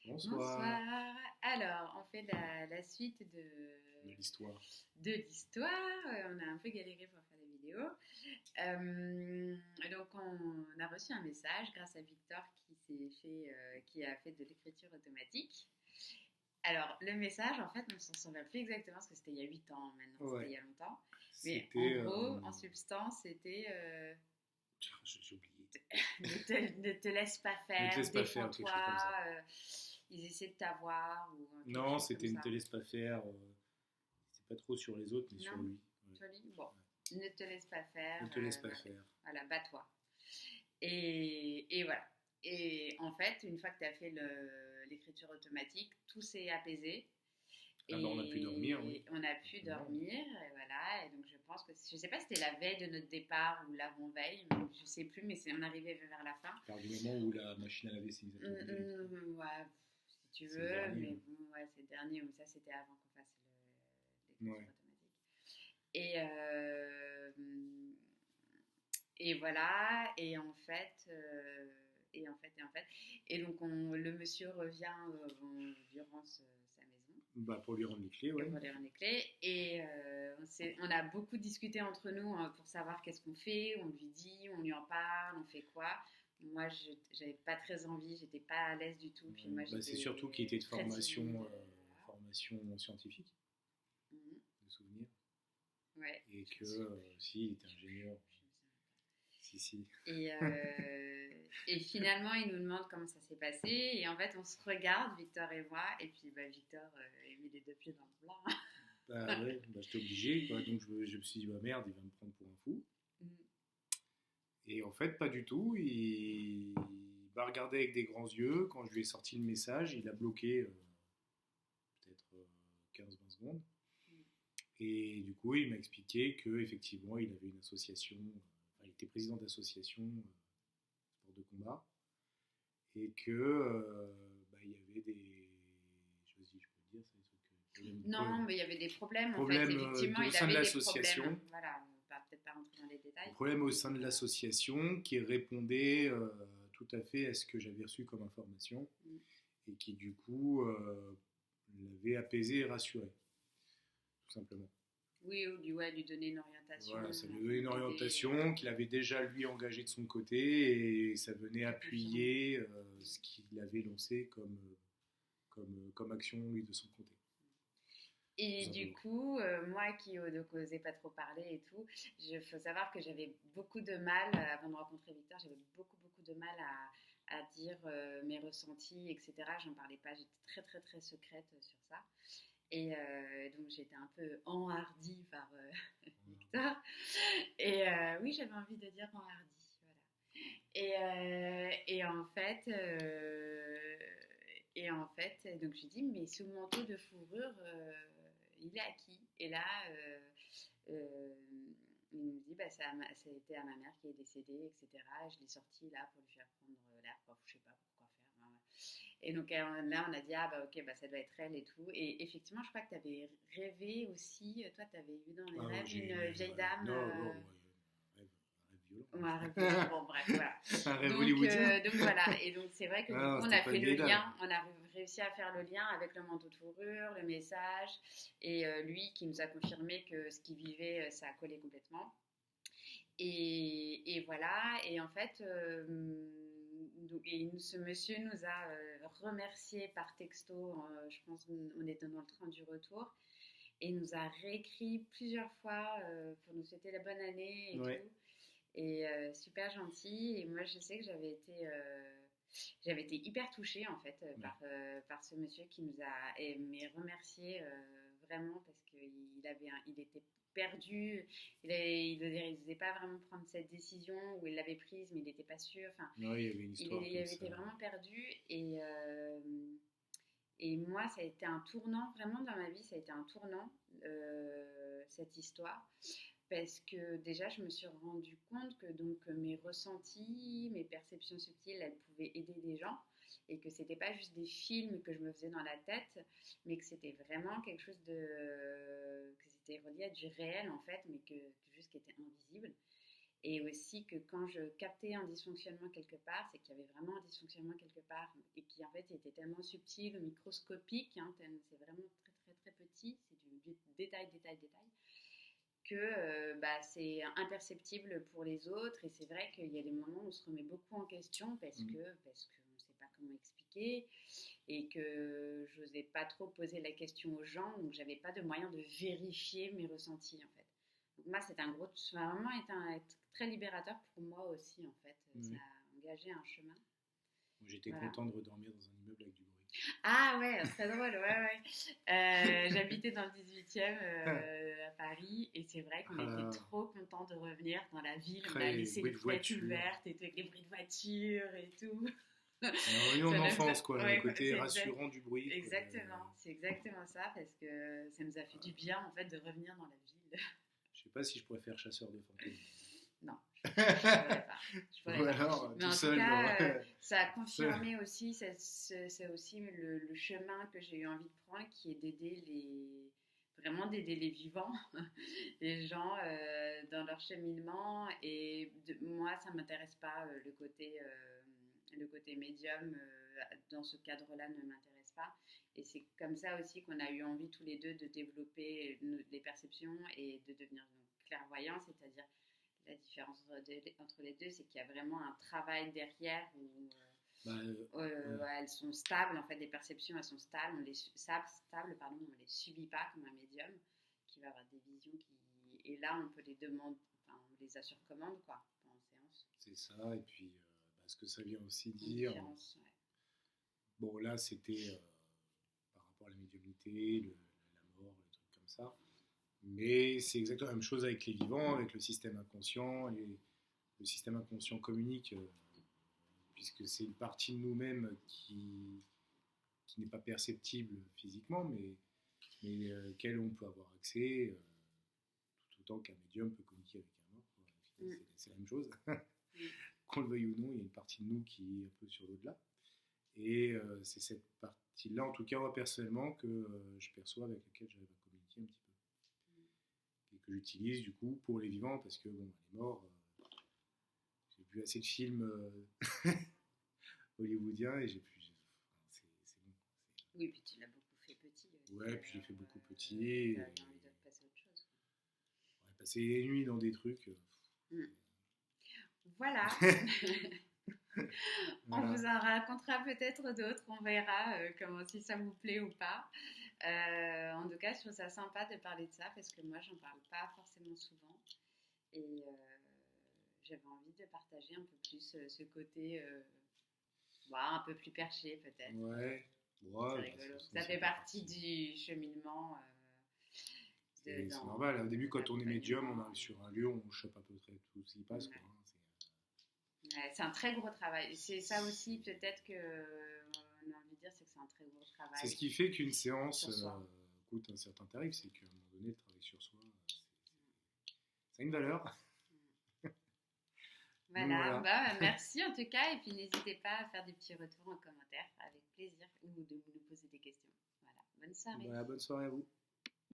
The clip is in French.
Bonsoir. Bonsoir. Alors, on fait la suite De l'histoire. de l'histoire. On a un peu galéré pour faire la vidéo. Donc, on a reçu un message grâce à Victor qui a fait de l'écriture automatique. Alors, le message, en fait, on ne s'en souvient plus exactement parce que c'était il y a 8 ans maintenant, c'était il Ouais. y a longtemps. Mais en C'était. gros, en substance, c'était J'ai oublié. ne te laisse pas Ne te faire, laisse pas faire, quelque chose comme défends-toi. ça. Ils essaient de t'avoir ou quelque Non, chose comme c'était ne ça. te laisse pas faire. C'est pas trop sur les autres, mais sur Non, lui. Ouais. joli. Bon, ne te laisse pas faire. Ne te laisse pas faire. Voilà, bats-toi. Et voilà. Et en fait, une fois que tu as fait l'écriture automatique, tout s'est apaisé. Ah bah, on a pu dormir, oui. On a pu dormir, et voilà. Et donc, je pense que, je sais pas si c'était la veille de notre départ ou l'avant-veille, je sais plus, mais on arrivait vers la fin. Par du moment où la machine à laver s'est mise à tourner. Ouais, si tu C'est le veux, dernier, mais ouais. bon, ouais, c'est le dernier, mais ça c'était avant qu'on fasse l'écriture Ouais. automatique. Et voilà, et donc le monsieur revient durant sa maison. Bah, pour lui rendre les clés, ouais. Pour lui rendre les clés. Et on a beaucoup discuté entre nous pour savoir qu'est-ce qu'on fait, on lui dit, on lui en parle, on fait quoi. Moi, j'avais pas très envie, j'étais pas à l'aise du tout. Puis moi, Bah, c'est surtout qu'il était de très formation, timide. formation scientifique, Mhm. de souvenirs. Ouais. Et que, si, il était ingénieur. Si. Et finalement, il nous demande comment ça s'est passé. Et en fait, on se regarde, Victor et moi. Et puis, Victor a mis les deux pieds dans le plat. Bah ouais, bah, j'étais obligé, quoi. Donc je me suis dit, bah merde, il va me prendre pour un fou. Et en fait, pas du tout. Il m'a regardé avec des grands yeux. Quand je lui ai sorti le message, il a bloqué peut-être 15-20 secondes. Et du coup, il m'a expliqué qu'effectivement, il avait une association, il était président d'association sport de combat. Et que il y avait des. Je sais pas si je peux dire ça, des trucs. Non, mais il y avait des problèmes. En fait, Problèmes effectivement, au il sein de avait des l'association. problèmes. Voilà, on va peut-être pas rentrer dans les détails. Problème au sein de l'association qui répondait tout à fait à ce que j'avais reçu comme information et qui du coup l'avait apaisé et rassuré, tout simplement. Oui, ou lui donner une orientation. Voilà, ça lui donnait une orientation qu'il avait déjà lui engagé de son côté et ça venait appuyer ce qu'il avait lancé comme action lui de son côté. Et du coup, moi qui n'osais pas trop parler et tout, il faut savoir que j'avais beaucoup de mal, avant de rencontrer Victor, j'avais beaucoup de mal à dire mes ressentis, etc. J'en parlais pas, j'étais très très très secrète sur ça. Et donc j'étais un peu enhardie par Victor. Et oui, j'avais envie de dire enhardie, voilà. Et en fait, donc je lui dis, mais sous le manteau de fourrure, il est à qui? Et là, euh, il me dit, ça a été à ma mère qui est décédée, etc. Et je l'ai sorti là pour lui faire prendre l'air. Enfin, je sais pas pourquoi faire. Hein. Et donc là, on a dit, ok, ça doit être elle et tout. Et effectivement, je crois que tu avais rêvé aussi, toi, tu avais vu dans les rêves une vieille dame. Non, Ouais, un rêve violent. Bon, bref, voilà. Un rêve hollywoodien. Donc voilà, et donc c'est vrai que du coup, on a fait le lien, on a réussi à faire le lien avec le manteau de fourrure, le message, et lui qui nous a confirmé que ce qu'il vivait, ça collait complètement. Et voilà, et en fait, ce monsieur nous a remercié par texto, je pense on était dans le train du retour, et nous a réécrit plusieurs fois pour nous souhaiter la bonne année et tout. Et super gentil. Et moi, je sais que j'avais été hyper touchée en fait par ce monsieur qui nous a remercié vraiment parce qu'il était perdu. Il n'osait pas vraiment prendre cette décision ou il l'avait prise, mais il n'était pas sûr. Enfin, il y avait une histoire. Il avait été vraiment perdu et moi, ça a été un tournant vraiment dans ma vie. Ça a été un tournant cette histoire. Parce que déjà, je me suis rendu compte que donc mes ressentis, mes perceptions subtiles, elles pouvaient aider des gens et que c'était pas juste des films que je me faisais dans la tête, mais que c'était vraiment quelque chose que c'était relié à du réel en fait, mais juste qui était invisible. Et aussi que quand je captais un dysfonctionnement quelque part, c'est qu'il y avait vraiment un dysfonctionnement quelque part et qui en fait était tellement subtil ou microscopique, hein, c'est vraiment très très très petit, c'est du détail, que c'est imperceptible pour les autres. Et c'est vrai qu'il y a des moments où on se remet beaucoup en question parce qu'on ne sait pas comment expliquer et que je n'osais pas trop poser la question aux gens, donc j'avais pas de moyen de vérifier mes ressentis en fait. Donc moi, ça a vraiment été très libérateur pour moi aussi en fait. Ça a engagé un chemin. J'étais content de redormir dans un immeuble avec du bruit. Ah ouais, très drôle, j'habitais dans le 18e à Paris et c'est vrai qu'on était trop contents de revenir dans la ville. On a laissé les fenêtres ouvertes et avec les bruits de voiture et tout. En enfance, quoi, le côté rassurant du bruit. Exactement, c'est exactement ça parce que ça nous a fait du bien en fait de revenir dans la ville. Je sais pas si je pourrais faire chasseur de fantômes. Non, je ne pourrais pas. Ou alors, mais en tout cas, ça a confirmé aussi, c'est aussi le chemin que j'ai eu envie de prendre, qui est d'aider les vivants, les gens dans leur cheminement. Et moi, ça ne m'intéresse pas le côté médium, dans ce cadre-là, ne m'intéresse pas. Et c'est comme ça aussi qu'on a eu envie tous les deux de développer les perceptions et de devenir clairvoyants, c'est-à-dire la différence entre les deux, c'est qu'il y a vraiment un travail derrière où elles sont stables, en fait, les perceptions, elles sont stables, on les subit pas comme un médium qui va avoir des visions et là, on peut les demander, on les a sur commande, quoi, en séance. C'est ça, et puis ce que ça vient aussi dire. Bon, là, c'était par rapport à la médiumnité, la mort, le truc comme ça. Mais c'est exactement la même chose avec les vivants, avec le système inconscient. Le système inconscient communique, puisque c'est une partie de nous-mêmes qui n'est pas perceptible physiquement, mais auquel on peut avoir accès, tout autant qu'un médium peut communiquer avec un mort. C'est la même chose. Qu'on le veuille ou non, il y a une partie de nous qui est un peu sur l'au-delà. Et c'est cette partie-là, en tout cas moi personnellement, que je perçois, avec laquelle j'arrive à communiquer un petit peu. Et que j'utilise du coup pour les vivants, parce que bon, les morts, j'ai vu assez de films hollywoodiens et c'est bon. Oui, puis tu l'as beaucoup fait petit. Ouais, puis j'ai fait beaucoup petit. T'as envie de passer à autre chose. Ouais, passer les nuits dans des trucs. Voilà. On vous en racontera peut-être d'autres, on verra si ça vous plaît ou pas. En tout cas, je trouve ça sympa de parler de ça parce que moi, j'en parle pas forcément souvent et j'avais envie de partager un peu plus ce côté un peu plus perché peut-être. Ouais, c'est rigolo. Ça fait partie du cheminement. C'est normal. Au début, quand on est médium, on arrive sur un lieu, on chope à peu près tout ce qui passe. Ouais. C'est un très gros travail. C'est ça aussi, peut-être qu'on a envie de dire, c'est que c'est un très gros travail. C'est ce qui fait qu'une séance coûte un certain tarif, c'est qu'à un moment donné, le travail sur soi, ça a une valeur. Voilà. Merci en tout cas, et puis n'hésitez pas à faire des petits retours en commentaire, avec plaisir, ou de nous poser des questions. Voilà, bonne soirée. Bonne soirée à vous.